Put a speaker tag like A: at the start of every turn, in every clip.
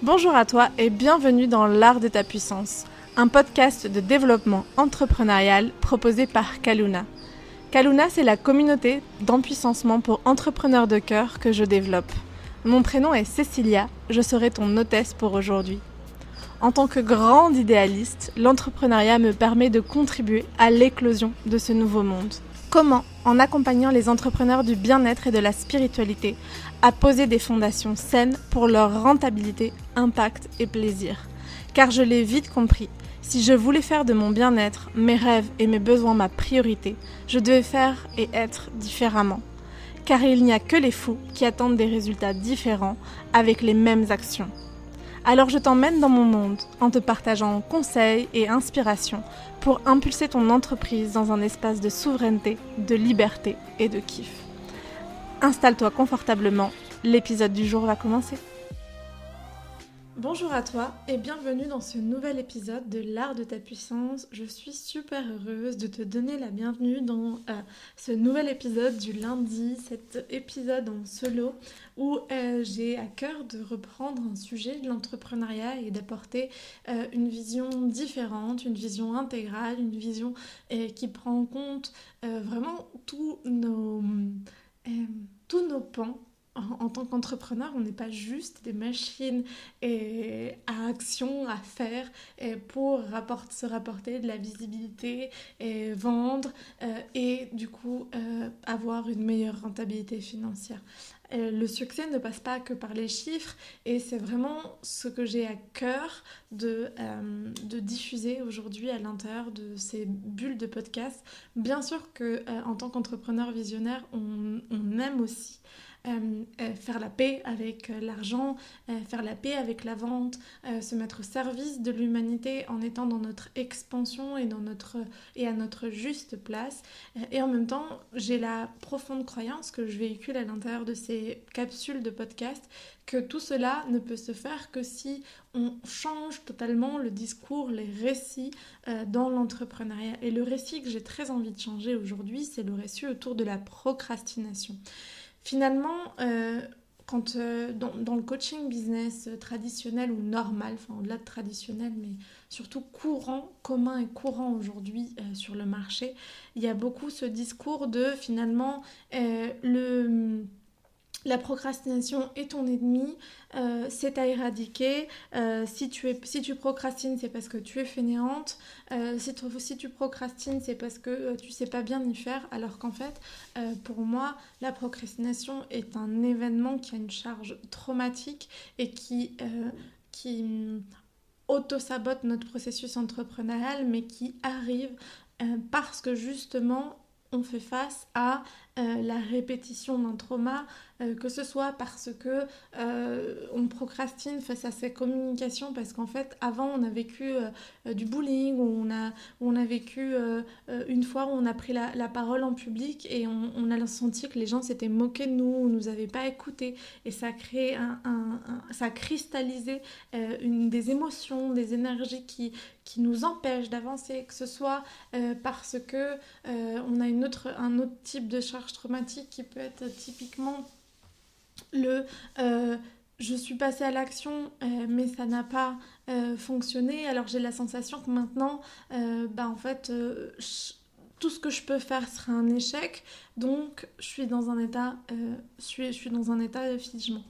A: Bonjour à toi et bienvenue dans l'art de ta puissance, un podcast de développement entrepreneurial proposé par Kaluna. Kaluna, c'est la communauté d'empuissancement pour entrepreneurs de cœur que je développe. Mon prénom est Cécilia, je serai ton hôtesse pour aujourd'hui. En tant que grande idéaliste, l'entrepreneuriat me permet de contribuer à l'éclosion de ce nouveau monde. Comment, en accompagnant les entrepreneurs du bien-être et de la spiritualité, à poser des fondations saines pour leur rentabilité, impact et plaisir. Car je l'ai vite compris, si je voulais faire de mon bien-être, mes rêves et mes besoins ma priorité, je devais faire et être différemment. Car il n'y a que les fous qui attendent des résultats différents avec les mêmes actions. Alors je t'emmène dans mon monde en te partageant conseils et inspirations pour impulser ton entreprise dans un espace de souveraineté, de liberté et de kiff. Installe-toi confortablement, l'épisode du jour va commencer. Bonjour à toi et bienvenue dans ce nouvel épisode de l'art de ta puissance. Je suis super heureuse de te donner la bienvenue dans ce nouvel épisode du lundi, cet épisode en solo où j'ai à cœur de reprendre un sujet de l'entrepreneuriat et d'apporter une vision différente, une vision intégrale, une vision qui prend en compte vraiment tous nos pans. En tant qu'entrepreneur, on n'est pas juste des machines à action, à faire pour se rapporter de la visibilité, vendre et du coup avoir une meilleure rentabilité financière. Le succès ne passe pas que par les chiffres et c'est vraiment ce que j'ai à cœur de diffuser aujourd'hui à l'intérieur de ces bulles de podcast. Bien sûr qu'en tant qu'entrepreneur visionnaire, on aime aussi faire la paix avec l'argent, faire la paix avec la vente, se mettre au service de l'humanité en étant dans notre expansion et à notre juste place. Et en même temps, j'ai la profonde croyance que je véhicule à l'intérieur de ces capsules de podcast que tout cela ne peut se faire que si on change totalement le discours, les récits dans l'entrepreneuriat. Et le récit que j'ai très envie de changer aujourd'hui, c'est le récit autour de la procrastination. Finalement, dans le coaching business traditionnel ou normal, enfin au-delà de traditionnel, mais surtout commun et courant aujourd'hui sur le marché, il y a beaucoup ce discours de finalement la procrastination est ton ennemi, c'est à éradiquer. Si tu procrastines, c'est parce que tu es fainéante. Si tu procrastines, c'est parce que tu sais pas bien y faire. Alors qu'en fait, pour moi, la procrastination est un événement qui a une charge traumatique et qui auto-sabote notre processus entrepreneurial, mais qui arrive parce que justement, on fait face à la répétition d'un trauma, que ce soit parce que on procrastine face à ces communications, parce qu'en fait avant on a vécu du bullying, on a vécu une fois où on a pris la parole en public et on a senti que les gens s'étaient moqués de nous, nous avaient pas écoutés, et ça a créé ça a cristallisé des émotions, des énergies qui nous empêchent d'avancer, que ce soit parce que on a un autre type de charge traumatique qui peut être typiquement je suis passée à l'action mais ça n'a pas fonctionné, alors j'ai la sensation que maintenant en fait tout ce que je peux faire sera un échec, donc je suis dans un état je suis dans un état de figement.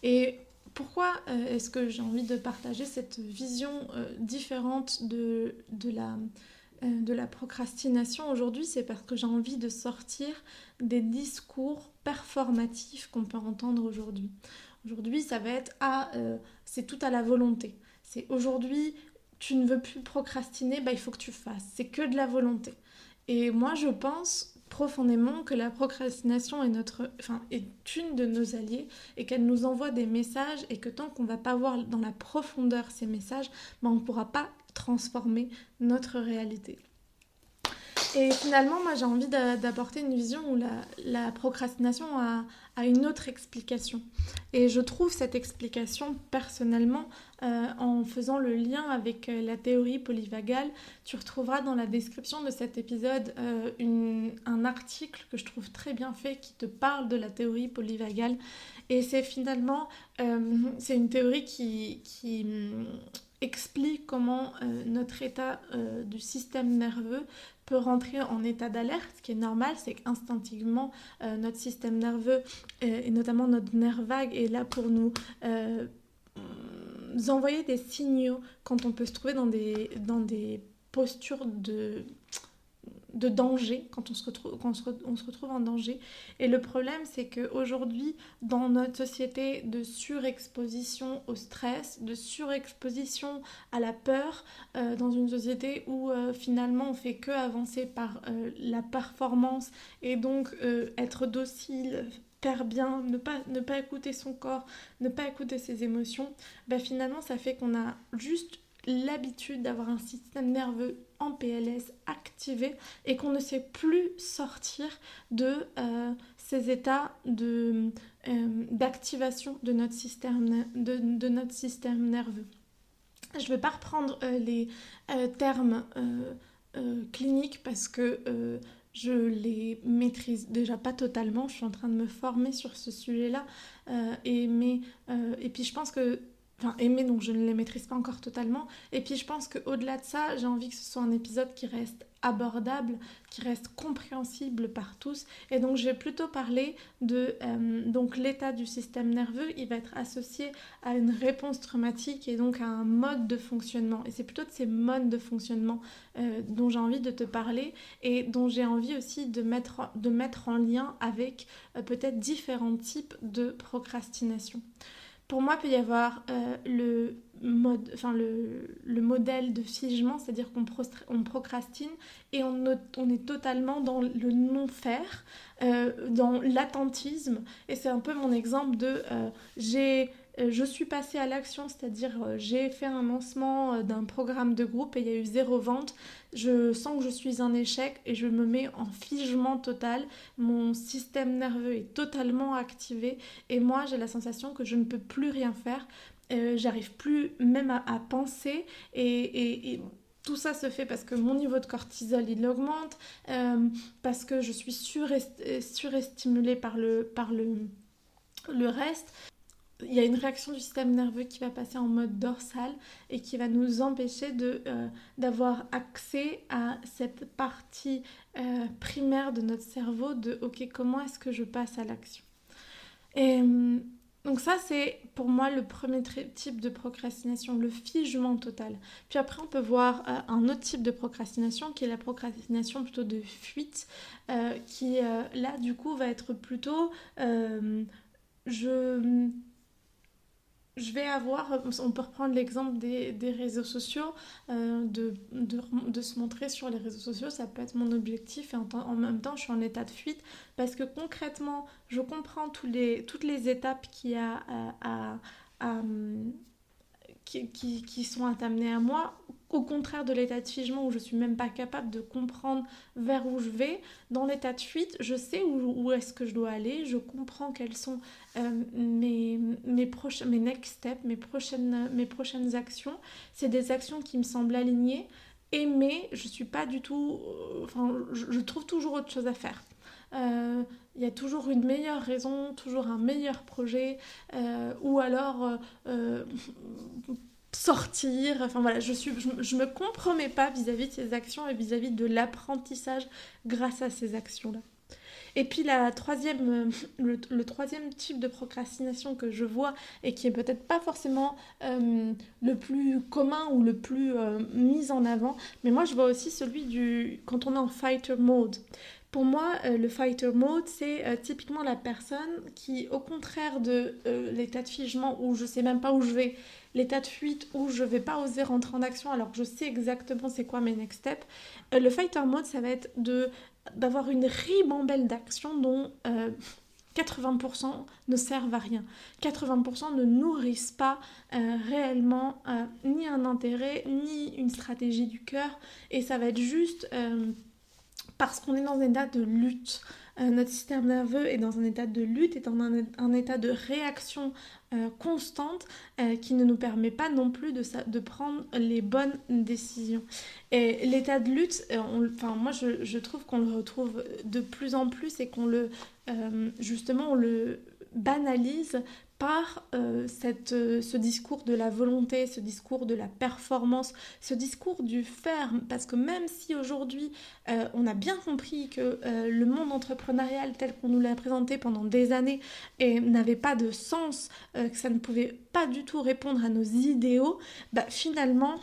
A: Et pourquoi est-ce que j'ai envie de partager cette vision différente de la procrastination aujourd'hui? C'est parce que j'ai envie de sortir des discours performatifs qu'on peut entendre aujourd'hui. Aujourd'hui, ça va être c'est tout à la volonté. C'est aujourd'hui, tu ne veux plus procrastiner, il faut que tu fasses. C'est que de la volonté. Et moi, je pense profondément que la procrastination est une de nos alliés et qu'elle nous envoie des messages, et que tant qu'on ne va pas voir dans la profondeur ces messages, on ne pourra pas transformer notre réalité. Et finalement, moi j'ai envie d'apporter une vision où la procrastination a une autre explication. Et je trouve cette explication personnellement en faisant le lien avec la théorie polyvagale. Tu retrouveras dans la description de cet épisode un article que je trouve très bien fait qui te parle de la théorie polyvagale. Et c'est finalement, c'est une théorie qui explique comment notre état du système nerveux peut rentrer en état d'alerte. Ce qui est normal, c'est qu'instinctivement, notre système nerveux, et notamment notre nerf vague, est là pour euh, nous envoyer des signaux quand on peut se trouver dans des postures de danger, quand on se retrouve en danger. Et le problème, c'est qu'aujourd'hui, dans notre société de surexposition au stress, de surexposition à la peur, dans une société où finalement on fait que avancer par la performance et donc être docile, faire bien, ne pas écouter son corps, ne pas écouter ses émotions, bah finalement ça fait qu'on a juste l'habitude d'avoir un système nerveux en PLS activé et qu'on ne sait plus sortir de ces états d'activation de notre système nerveux. Je ne vais pas reprendre les termes cliniques parce que je les maîtrise déjà pas totalement. Je suis en train de me former sur ce sujet-là. Et puis je pense que enfin aimer, donc je ne les maîtrise pas encore totalement, et puis je pense qu'au-delà de ça, j'ai envie que ce soit un épisode qui reste abordable, qui reste compréhensible par tous, et donc je vais plutôt parler de donc l'état du système nerveux. Il va être associé à une réponse traumatique et donc à un mode de fonctionnement, et c'est plutôt de ces modes de fonctionnement dont j'ai envie de te parler et dont j'ai envie aussi de mettre en lien avec peut-être différents types de procrastination. Pour moi, il peut y avoir le modèle de figement, c'est-à-dire on procrastine et on est totalement dans le non-faire, dans l'attentisme. Et c'est un peu mon exemple de je suis passée à l'action, c'est-à-dire j'ai fait un lancement d'un programme de groupe et il y a eu 0 vente. Je sens que je suis un échec et je me mets en figement total. Mon système nerveux est totalement activé et moi j'ai la sensation que je ne peux plus rien faire. J'arrive plus même à penser et tout ça se fait parce que mon niveau de cortisol il augmente, parce que je suis surestimulée le reste. Il y a une réaction du système nerveux qui va passer en mode dorsal et qui va nous empêcher d'avoir accès à cette partie primaire de notre cerveau de ok, comment est-ce que je passe à l'action. Et donc ça, c'est pour moi le premier type de procrastination, le figement total. Puis après, on peut voir un autre type de procrastination qui est la procrastination plutôt de fuite, qui là, du coup, va être plutôt je je vais avoir, on peut reprendre l'exemple des réseaux sociaux, de se montrer sur les réseaux sociaux, ça peut être mon objectif et en même temps je suis en état de fuite parce que concrètement je comprends toutes les étapes qu'il y a à, qui sont amenées à moi, au contraire de l'état de figement où je suis même pas capable de comprendre vers où je vais. Dans l'état de fuite, je sais où est-ce que je dois aller, je comprends quels sont mes next steps, mes prochaines actions. C'est des actions qui me semblent alignées, mais je suis pas du tout... enfin, je trouve toujours autre chose à faire. Il y a toujours une meilleure raison, toujours un meilleur projet, ou alors sortir. Enfin voilà, je me compromets pas vis-à-vis de ces actions et vis-à-vis de l'apprentissage grâce à ces actions-là. Et puis le troisième type de procrastination que je vois et qui est peut-être pas forcément le plus commun ou le plus mis en avant, mais moi je vois aussi celui du quand on est en fighter mode. Pour moi, le fighter mode, c'est typiquement la personne qui, au contraire de l'état de figement où je sais même pas où je vais, l'état de fuite où je vais pas oser rentrer en action alors que je sais exactement c'est quoi mes next steps, le fighter mode, ça va être d'avoir une ribambelle d'actions dont 80% ne servent à rien. 80% ne nourrissent pas réellement ni un intérêt, ni une stratégie du cœur. Et ça va être juste parce qu'on est dans un état de lutte. Notre système nerveux est dans un état de lutte, est dans un état de réaction constante qui ne nous permet pas non plus de prendre les bonnes décisions. Et l'état de lutte, moi je trouve qu'on le retrouve de plus en plus et qu'on le justement on le banalise par ce discours de la volonté, ce discours de la performance, ce discours du faire. Parce que même si aujourd'hui, on a bien compris que le monde entrepreneurial tel qu'on nous l'a présenté pendant des années n'avait pas de sens, que ça ne pouvait pas du tout répondre à nos idéaux, finalement,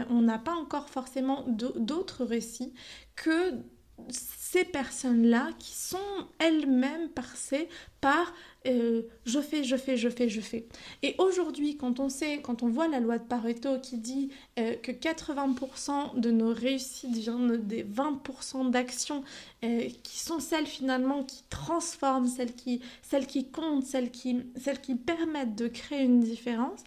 A: on n'a pas encore forcément d'autres récits que ces personnes-là qui sont elles-mêmes passées par je fais. Et aujourd'hui, quand on voit la loi de Pareto qui dit que 80% de nos réussites viennent des 20% d'actions qui sont celles finalement qui transforment, celles qui comptent, celles qui permettent de créer une différence,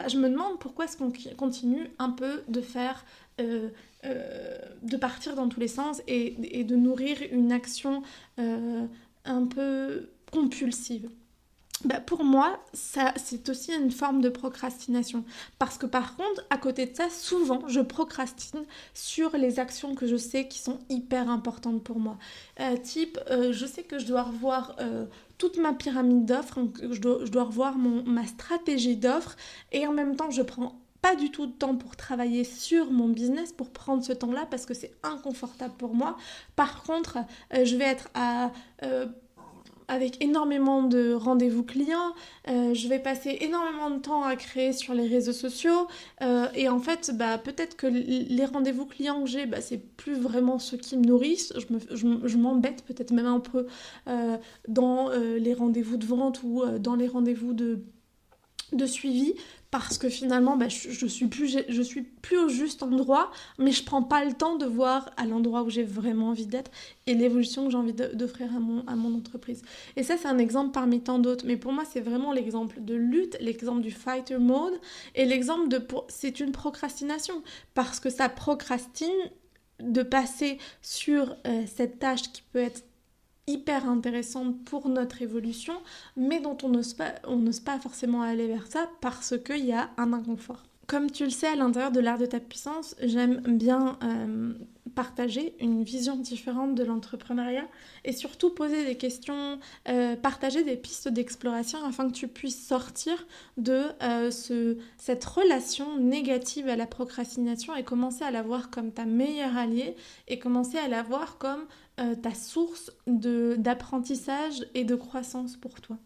A: je me demande pourquoi est-ce qu'on continue un peu de faire de partir dans tous les sens et de nourrir une action un peu compulsive. Pour moi, ça, c'est aussi une forme de procrastination. Parce que par contre, à côté de ça, souvent, je procrastine sur les actions que je sais qui sont hyper importantes pour moi. Je sais que je dois revoir toute ma pyramide d'offres, je dois revoir ma stratégie d'offres, et en même temps, je prends pas du tout de temps pour travailler sur mon business, pour prendre ce temps-là, parce que c'est inconfortable pour moi. Par contre, je vais être avec énormément de rendez-vous clients, je vais passer énormément de temps à créer sur les réseaux sociaux, et en fait, peut-être que les rendez-vous clients que j'ai, c'est plus vraiment ceux qui me nourrissent, je m'embête peut-être même un peu dans les rendez-vous de vente ou dans les rendez-vous de suivi, parce que finalement je suis plus au juste endroit, mais je prends pas le temps de voir à l'endroit où j'ai vraiment envie d'être et l'évolution que j'ai envie d'offrir à mon entreprise. Et ça, c'est un exemple parmi tant d'autres, mais pour moi c'est vraiment l'exemple de lutte, l'exemple du fighter mode, et l'exemple c'est une procrastination, parce que ça procrastine de passer sur cette tâche qui peut être hyper intéressante pour notre évolution, mais dont on n'ose pas forcément aller vers ça parce qu'il y a un inconfort. Comme tu le sais, à l'intérieur de l'art de ta puissance, j'aime bien partager une vision différente de l'entrepreneuriat et surtout poser des questions, partager des pistes d'exploration afin que tu puisses sortir de cette relation négative à la procrastination et commencer à la voir comme ta meilleure alliée et commencer à la voir comme ta source d'apprentissage et de croissance pour toi.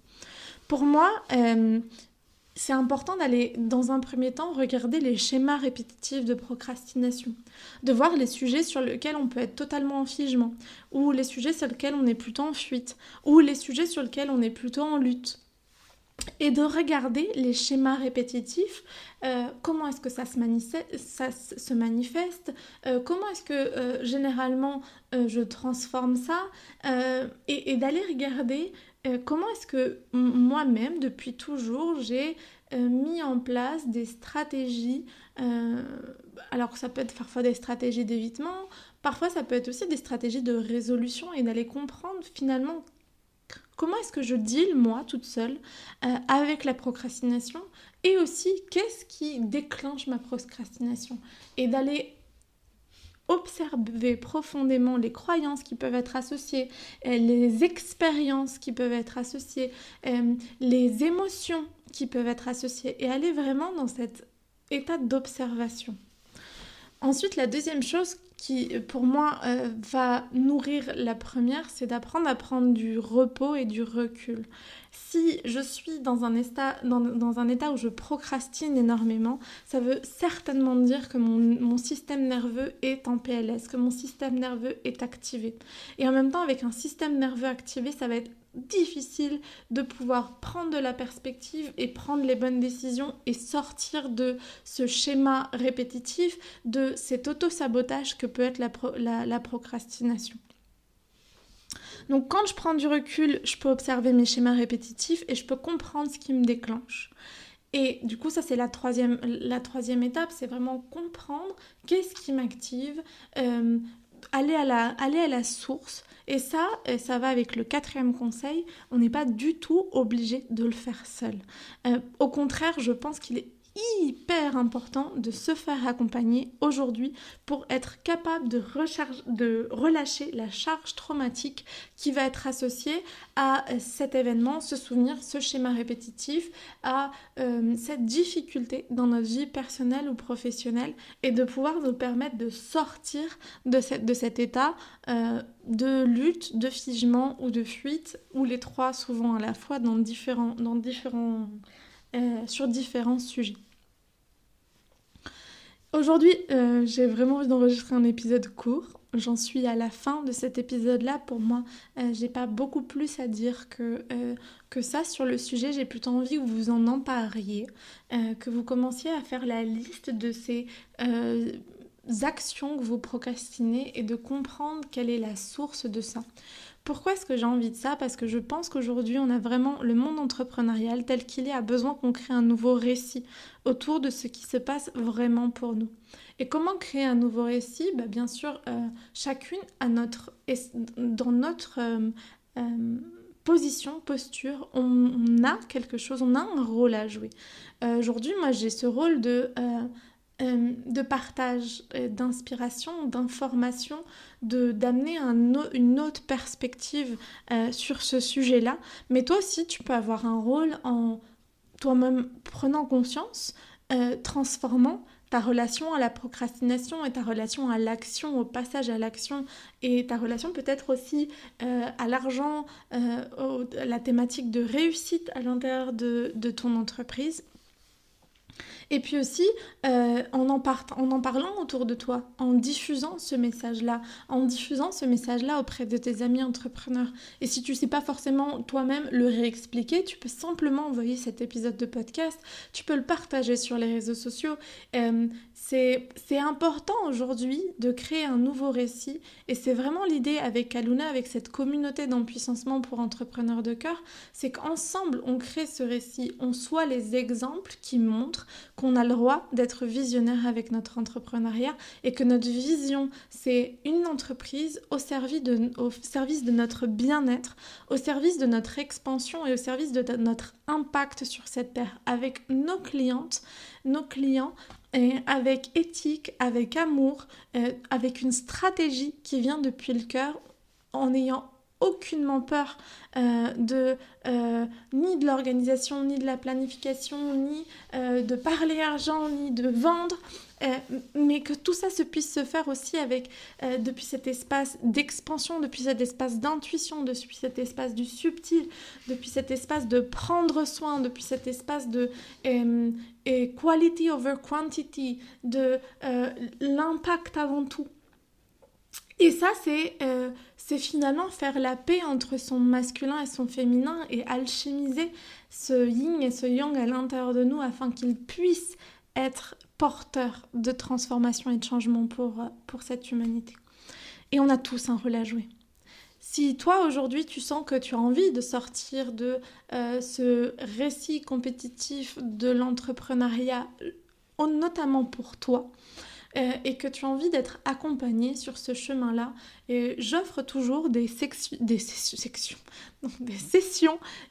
A: Pour moi, c'est important d'aller, dans un premier temps, regarder les schémas répétitifs de procrastination, de voir les sujets sur lesquels on peut être totalement en figement, ou les sujets sur lesquels on est plutôt en fuite, ou les sujets sur lesquels on est plutôt en lutte. Et de regarder les schémas répétitifs, comment est-ce que ça se manifeste, comment est-ce que généralement je transforme ça, et d'aller regarder comment est-ce que moi-même, depuis toujours, j'ai mis en place des stratégies, alors que ça peut être parfois des stratégies d'évitement, parfois ça peut être aussi des stratégies de résolution, et d'aller comprendre finalement comment est-ce que je deal, moi, toute seule, avec la procrastination, et aussi qu'est-ce qui déclenche ma procrastination, et d'aller observer profondément les croyances qui peuvent être associées, les expériences qui peuvent être associées, les émotions qui peuvent être associées, et aller vraiment dans cet état d'observation. Ensuite, la deuxième chose qui, pour moi, va nourrir la première, c'est d'apprendre à prendre du repos et du recul. Si je suis dans un état où je procrastine énormément, ça veut certainement dire que mon système nerveux est en PLS, que mon système nerveux est activé. Et en même temps, avec un système nerveux activé, ça va être difficile de pouvoir prendre de la perspective et prendre les bonnes décisions et sortir de ce schéma répétitif, de cet auto-sabotage que peut être la procrastination. Donc quand je prends du recul, je peux observer mes schémas répétitifs et je peux comprendre ce qui me déclenche. Et du coup, ça c'est la troisième étape, c'est vraiment comprendre qu'est-ce qui m'active, aller à la source. Et ça va avec le 4e conseil, on n'est pas du tout obligé de le faire seul. Au contraire, je pense qu'il est hyper important de se faire accompagner aujourd'hui pour être capable de relâcher la charge traumatique qui va être associée à cet événement, ce souvenir, ce schéma répétitif, à cette difficulté dans notre vie personnelle ou professionnelle et de pouvoir nous permettre de sortir de cet état de lutte, de figement ou de fuite, ou les trois souvent à la fois sur différents sujets. Aujourd'hui, j'ai vraiment envie d'enregistrer un épisode court. J'en suis à la fin de cet épisode-là. Pour moi, j'ai pas beaucoup plus à dire que ça sur le sujet. J'ai plutôt envie que vous en empariez, que vous commenciez à faire la liste de ces actions que vous procrastinez et de comprendre quelle est la source de ça. Pourquoi est-ce que j'ai envie de ça ? Parce que je pense qu'aujourd'hui, on a vraiment le monde entrepreneurial tel qu'il est, a besoin qu'on crée un nouveau récit autour de ce qui se passe vraiment pour nous. Et comment créer un nouveau récit ? Bien sûr, chacune dans notre posture, on a quelque chose, on a un rôle à jouer. Aujourd'hui, moi, j'ai ce rôle de partage, d'inspiration, d'information, d'amener une autre perspective sur ce sujet-là. Mais toi aussi, tu peux avoir un rôle en toi-même prenant conscience, transformant ta relation à la procrastination et ta relation à l'action, au passage à l'action, et ta relation peut-être aussi à l'argent, à la thématique de réussite à l'intérieur de ton entreprise. Et puis aussi, en en parlant autour de toi, en diffusant ce message-là auprès de tes amis entrepreneurs. Et si tu ne sais pas forcément toi-même le réexpliquer, tu peux simplement envoyer cet épisode de podcast, tu peux le partager sur les réseaux sociaux. C'est important aujourd'hui de créer un nouveau récit, et c'est vraiment l'idée avec Aluna, avec cette communauté d'empuissancement pour entrepreneurs de cœur, c'est qu'ensemble on crée ce récit, on soit les exemples qui montrent qu'on a le droit d'être visionnaire avec notre entrepreneuriat et que notre vision, c'est une entreprise au service de notre bien-être, au service de notre expansion et au service de notre impact sur cette terre, avec nos clients, et avec éthique, avec amour, avec une stratégie qui vient depuis le cœur, en ayant aucunement peur ni de l'organisation, ni de la planification, ni de parler argent, ni de vendre, mais que tout ça puisse se faire aussi avec depuis cet espace d'expansion, depuis cet espace d'intuition, depuis cet espace du subtil, depuis cet espace de prendre soin, depuis cet espace de quality over quantity, de l'impact avant tout. Et ça, c'est finalement faire la paix entre son masculin et son féminin et alchimiser ce yin et ce yang à l'intérieur de nous afin qu'il puisse être porteur de transformation et de changement pour cette humanité. Et on a tous un rôle à jouer. Si toi, aujourd'hui, tu sens que tu as envie de sortir de ce récit compétitif de l'entrepreneuriat, notamment pour toi, et que tu as envie d'être accompagné sur ce chemin-là, et j'offre toujours des sessions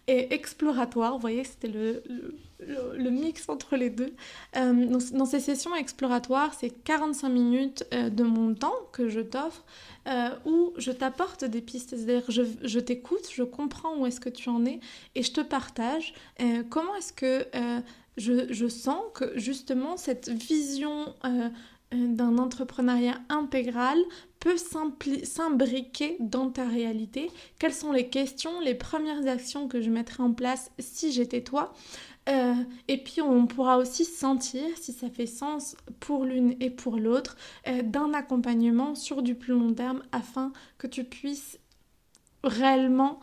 A: exploratoires. Vous voyez, c'était le mix entre les deux. Dans ces sessions exploratoires, c'est 45 minutes de mon temps que je t'offre, où je t'apporte des pistes. C'est-à-dire je t'écoute, je comprends où est-ce que tu en es, et je te partage comment est-ce que je sens que justement cette vision d'un entrepreneuriat intégral peut s'imbriquer dans ta réalité. Quelles sont les questions, les premières actions que je mettrais en place si j'étais toi ? Et puis on pourra aussi sentir si ça fait sens pour l'une et pour l'autre d'un accompagnement sur du plus long terme afin que tu puisses réellement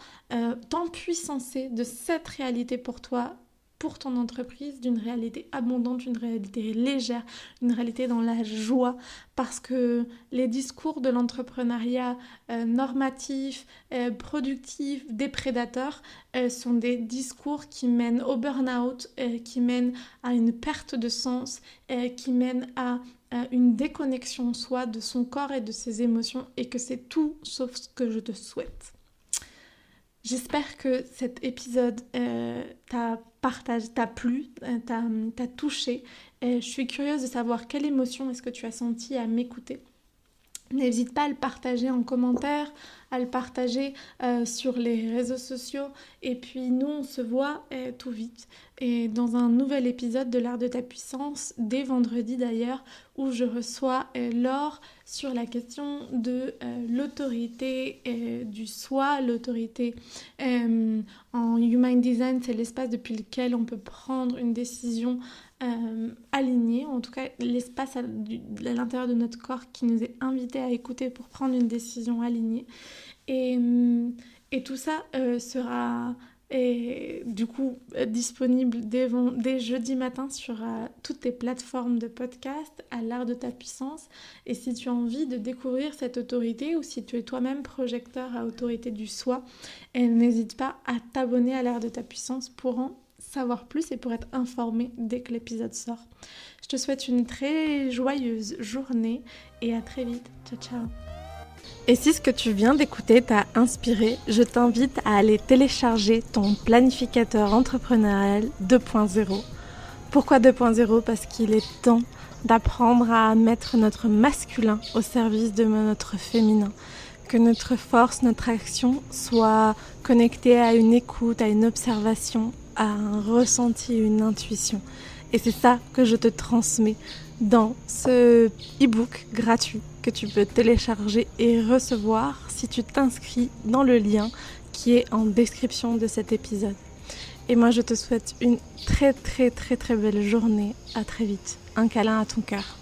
A: t'empuissancer de cette réalité pour toi, pour ton entreprise, d'une réalité abondante, d'une réalité légère, d'une réalité dans la joie, parce que les discours de l'entrepreneuriat normatif, productif, des prédateurs sont des discours qui mènent au burn-out, qui mènent à une perte de sens, qui mènent à une déconnexion en soi de son corps et de ses émotions, et que c'est tout sauf ce que je te souhaite. J'espère que cet épisode t'a plu, t'a touché. Je suis curieuse de savoir quelle émotion est-ce que tu as senti à m'écouter. N'hésite pas à le partager en commentaire, à le partager sur les réseaux sociaux. Et puis nous, on se voit tout vite. Et dans un nouvel épisode de l'Art de ta puissance, dès vendredi d'ailleurs, où je reçois Laure sur la question de l'autorité du soi. L'autorité en Human Design, c'est l'espace depuis lequel on peut prendre une décision alignée, en tout cas l'espace à l'intérieur de notre corps qui nous est invité à écouter pour prendre une décision alignée. Et tout ça sera du coup disponible dès jeudi matin sur toutes tes plateformes de podcast à l'Art de ta puissance. Et si tu as envie de découvrir cette autorité ou si tu es toi-même projecteur à autorité du soi, n'hésite pas à t'abonner à l'Art de ta puissance pour en savoir plus et pour être informé dès que l'épisode sort. Je te souhaite une très joyeuse journée et à très vite. Ciao, ciao. Et si ce que tu viens d'écouter t'a inspiré, je t'invite à aller télécharger ton planificateur entrepreneurial 2.0. Pourquoi 2.0 ? Parce qu'il est temps d'apprendre à mettre notre masculin au service de notre féminin. Que notre force, notre action soit connectée à une écoute, à une observation, à un ressenti, une intuition. Et c'est ça que je te transmets dans ce e-book gratuit que tu peux télécharger et recevoir si tu t'inscris dans le lien qui est en description de cet épisode. Et moi, je te souhaite une très très très très belle journée. À très vite. Un câlin à ton cœur.